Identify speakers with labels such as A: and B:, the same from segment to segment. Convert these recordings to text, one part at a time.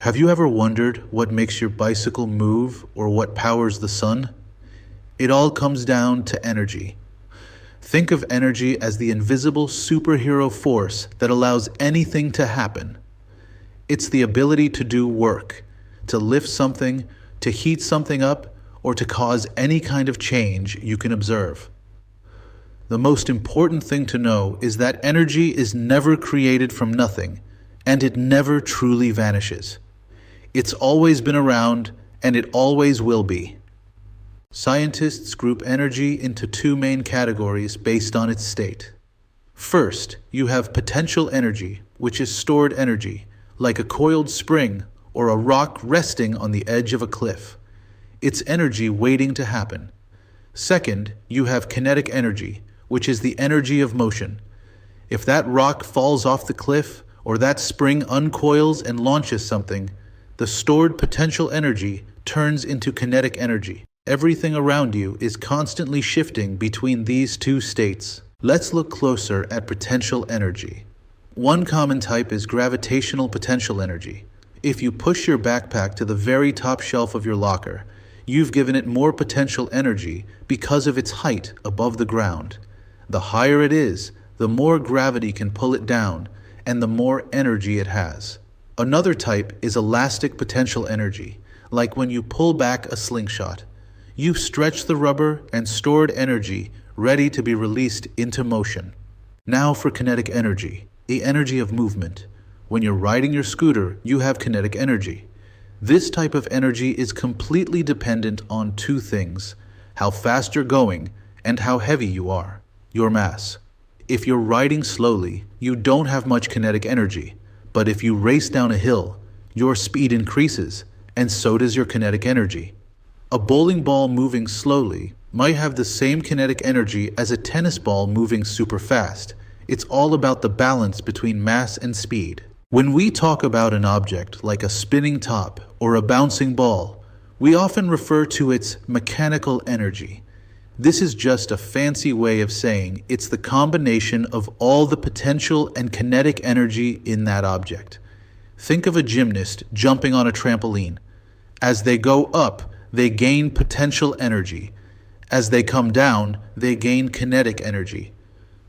A: Have you ever wondered what makes your bicycle move or what powers the sun? It all comes down to energy. Think of energy as the invisible superhero force that allows anything to happen. It's the ability to do work, to lift something, to heat something up, or to cause any kind of change you can observe. The most important thing to know is that energy is never created from nothing, and it never truly vanishes. It's always been around, and it always will be. Scientists group energy into two main categories based on its state. First, you have potential energy, which is stored energy, like a coiled spring or a rock resting on the edge of a cliff. It's energy waiting to happen. Second, you have kinetic energy, which is the energy of motion. If that rock falls off the cliff or that spring uncoils and launches something, the stored potential energy turns into kinetic energy. Everything around you is constantly shifting between these two states. Let's look closer at potential energy. One common type is gravitational potential energy. If you push your backpack to the very top shelf of your locker, you've given it more potential energy because of its height above the ground. The higher it is, the more gravity can pull it down, and the more energy it has. Another type is elastic potential energy, like when you pull back a slingshot. You've stretched the rubber and stored energy ready to be released into motion. Now for kinetic energy, the energy of movement. When you're riding your scooter, you have kinetic energy. This type of energy is completely dependent on two things: how fast you're going and how heavy you are, your mass. If you're riding slowly, you don't have much kinetic energy. But if you race down a hill, your speed increases, and so does your kinetic energy. A bowling ball moving slowly might have the same kinetic energy as a tennis ball moving super fast. It's all about the balance between mass and speed. When we talk about an object like a spinning top or a bouncing ball, we often refer to its mechanical energy. This is just a fancy way of saying it's the combination of all the potential and kinetic energy in that object. Think of a gymnast jumping on a trampoline. As they go up, they gain potential energy. As they come down, they gain kinetic energy.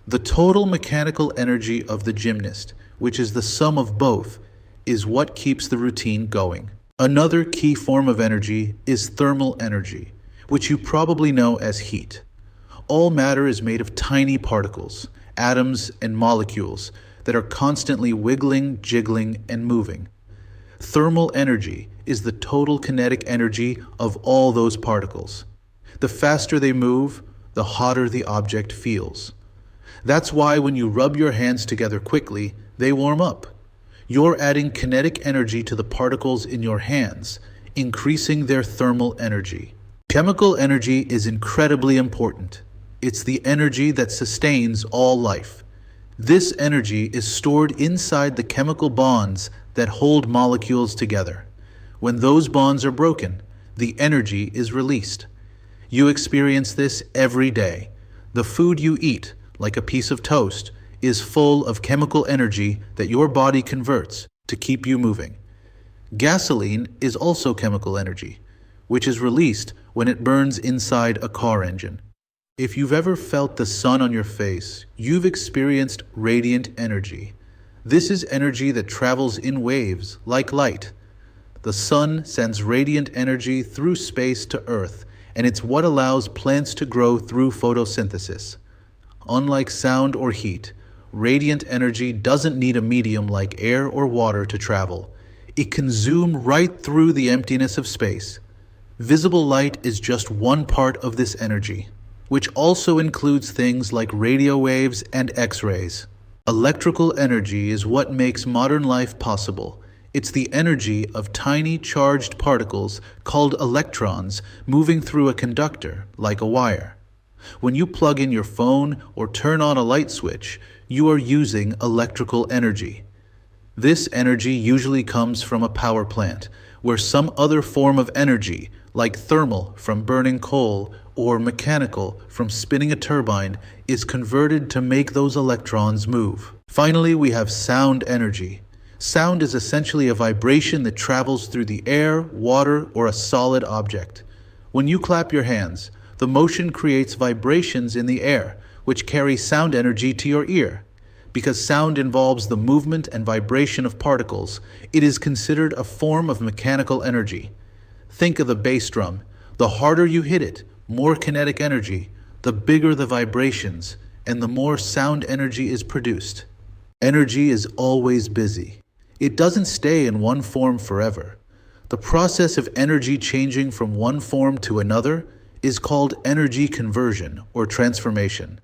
A: The total mechanical energy of the gymnast, which is the sum of both, is what keeps the routine going. Another key form of energy is thermal energy, which you probably know as heat. All matter is made of tiny particles, atoms and molecules that are constantly wiggling, jiggling, and moving. Thermal energy is the total kinetic energy of all those particles. The faster they move, the hotter the object feels. That's why when you rub your hands together quickly, they warm up. You're adding kinetic energy to the particles in your hands, increasing their thermal energy. Chemical energy is incredibly important. It's the energy that sustains all life. This energy is stored inside the chemical bonds that hold molecules together. When those bonds are broken, the energy is released. You experience this every day. The food you eat, like a piece of toast, is full of chemical energy that your body converts to keep you moving. Gasoline is also chemical energy, which is released when it burns inside a car engine. If you've ever felt the sun on your face, you've experienced radiant energy. This is energy that travels in waves, like light. The sun sends radiant energy through space to Earth, and it's what allows plants to grow through photosynthesis. Unlike sound or heat, radiant energy doesn't need a medium like air or water to travel. It can zoom right through the emptiness of space. Visible light is just one part of this energy, which also includes things like radio waves and X-rays. Electrical energy is what makes modern life possible. It's the energy of tiny charged particles called electrons moving through a conductor, like a wire. When you plug in your phone or turn on a light switch, you are using electrical energy. This energy usually comes from a power plant, where some other form of energy, like thermal from burning coal or mechanical from spinning a turbine, is converted to make those electrons move. Finally, we have sound energy. Sound is essentially a vibration that travels through the air, water, or a solid object. When you clap your hands, the motion creates vibrations in the air, which carry sound energy to your ear. Because sound involves the movement and vibration of particles, it is considered a form of mechanical energy. Think of the bass drum. The harder you hit it, more kinetic energy, the bigger the vibrations, and the more sound energy is produced. Energy is always busy. It doesn't stay in one form forever. The process of energy changing from one form to another is called energy conversion or transformation.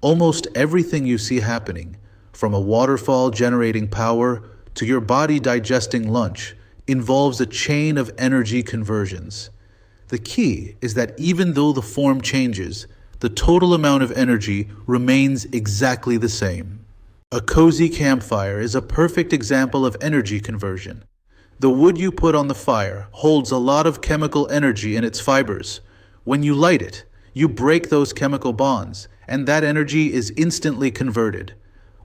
A: Almost everything you see happening, from a waterfall generating power to your body digesting lunch, involves a chain of energy conversions. The key is that even though the form changes, the total amount of energy remains exactly the same. A cozy campfire is a perfect example of energy conversion. The wood you put on the fire holds a lot of chemical energy in its fibers. When you light it, you break those chemical bonds, and that energy is instantly converted.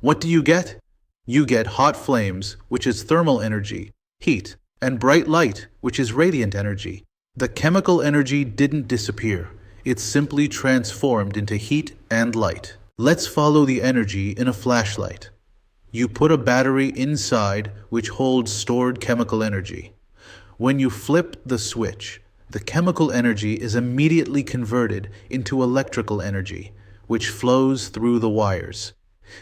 A: What do you get? You get hot flames, which is thermal energy, heat, and bright light, which is radiant energy. The chemical energy didn't disappear. It simply transformed into heat and light. Let's follow the energy in a flashlight. You put a battery inside which holds stored chemical energy. When you flip the switch, the chemical energy is immediately converted into electrical energy, which flows through the wires.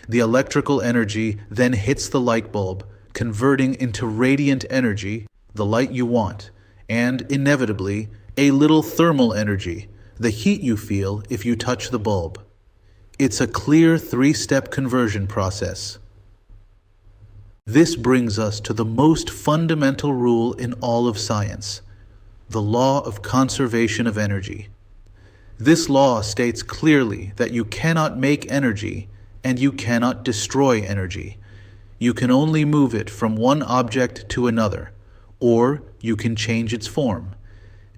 A: The electrical energy then hits the light bulb, converting into radiant energy, the light you want, and inevitably, a little thermal energy, the heat you feel if you touch the bulb. It's a clear three-step conversion process. This brings us to the most fundamental rule in all of science, the law of conservation of energy. This law states clearly that you cannot make energy and you cannot destroy energy. You can only move it from one object to another, or you can change its form.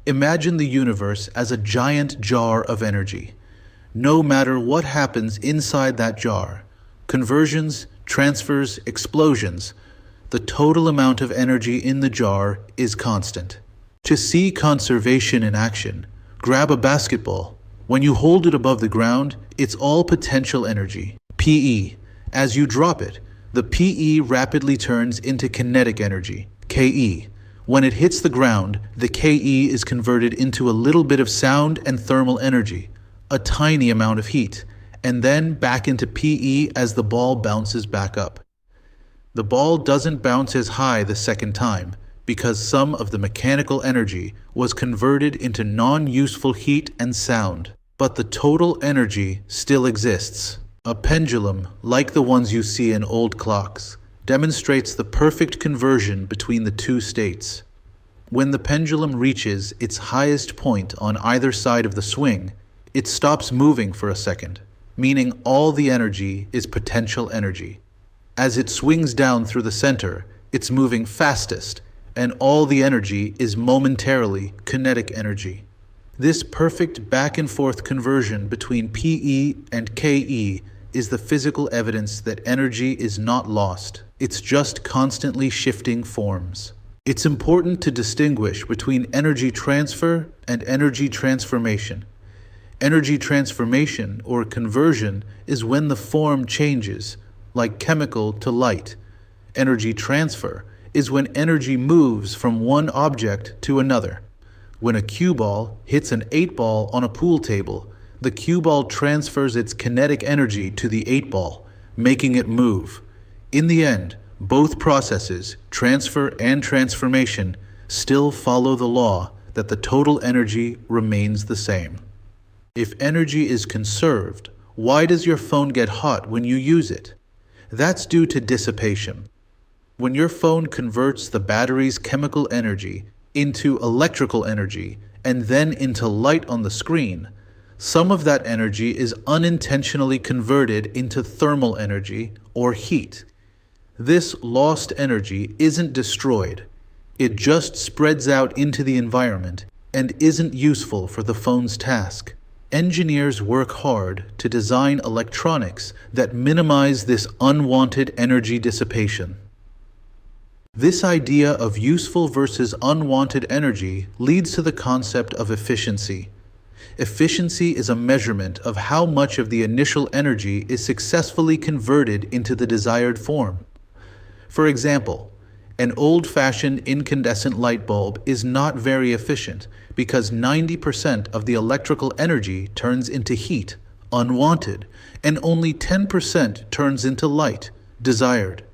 A: Imagine the universe as a giant jar of energy. No matter what happens inside that jar, conversions, transfers, explosions, the total amount of energy in the jar is constant. To see conservation in action, grab a basketball. When you hold it above the ground, it's all potential energy, PE. As you drop it, the PE rapidly turns into kinetic energy, KE. When it hits the ground, the KE is converted into a little bit of sound and thermal energy, a tiny amount of heat, and then back into PE as the ball bounces back up. The ball doesn't bounce as high the second time because some of the mechanical energy was converted into non-useful heat and sound, but the total energy still exists. A pendulum, like the ones you see in old clocks, demonstrates the perfect conversion between the two states. When the pendulum reaches its highest point on either side of the swing, it stops moving for a second, meaning all the energy is potential energy. As it swings down through the center, it's moving fastest, and all the energy is momentarily kinetic energy. This perfect back and forth conversion between PE and KE is the physical evidence that energy is not lost. It's just constantly shifting forms. It's important to distinguish between energy transfer and energy transformation. Energy transformation, or conversion, is when the form changes, like chemical to light. Energy transfer is when energy moves from one object to another. When a cue ball hits an 8-ball on a pool table, the cue ball transfers its kinetic energy to the 8-ball, making it move. In the end, both processes, transfer and transformation, still follow the law that the total energy remains the same. If energy is conserved, why does your phone get hot when you use it? That's due to dissipation. When your phone converts the battery's chemical energy into electrical energy and then into light on the screen, some of that energy is unintentionally converted into thermal energy or heat. This lost energy isn't destroyed. It just spreads out into the environment and isn't useful for the phone's task. Engineers work hard to design electronics that minimize this unwanted energy dissipation. This idea of useful versus unwanted energy leads to the concept of efficiency. Efficiency is a measurement of how much of the initial energy is successfully converted into the desired form. For example, an old-fashioned incandescent light bulb is not very efficient because 90% of the electrical energy turns into heat, unwanted, and only 10% turns into light, desired.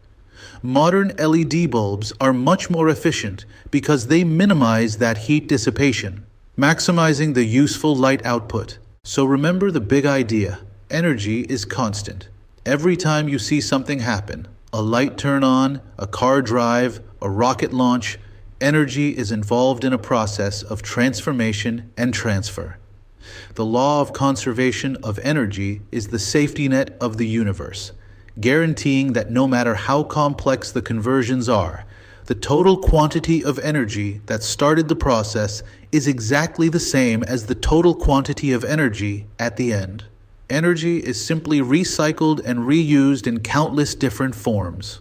A: Modern LED bulbs are much more efficient because they minimize that heat dissipation, maximizing the useful light output. So remember the big idea: energy is constant. Every time you see something happen, a light turn on, a car drive, a rocket launch, energy is involved in a process of transformation and transfer. The law of conservation of energy is the safety net of the universe, guaranteeing that no matter how complex the conversions are, the total quantity of energy that started the process is exactly the same as the total quantity of energy at the end. Energy is simply recycled and reused in countless different forms.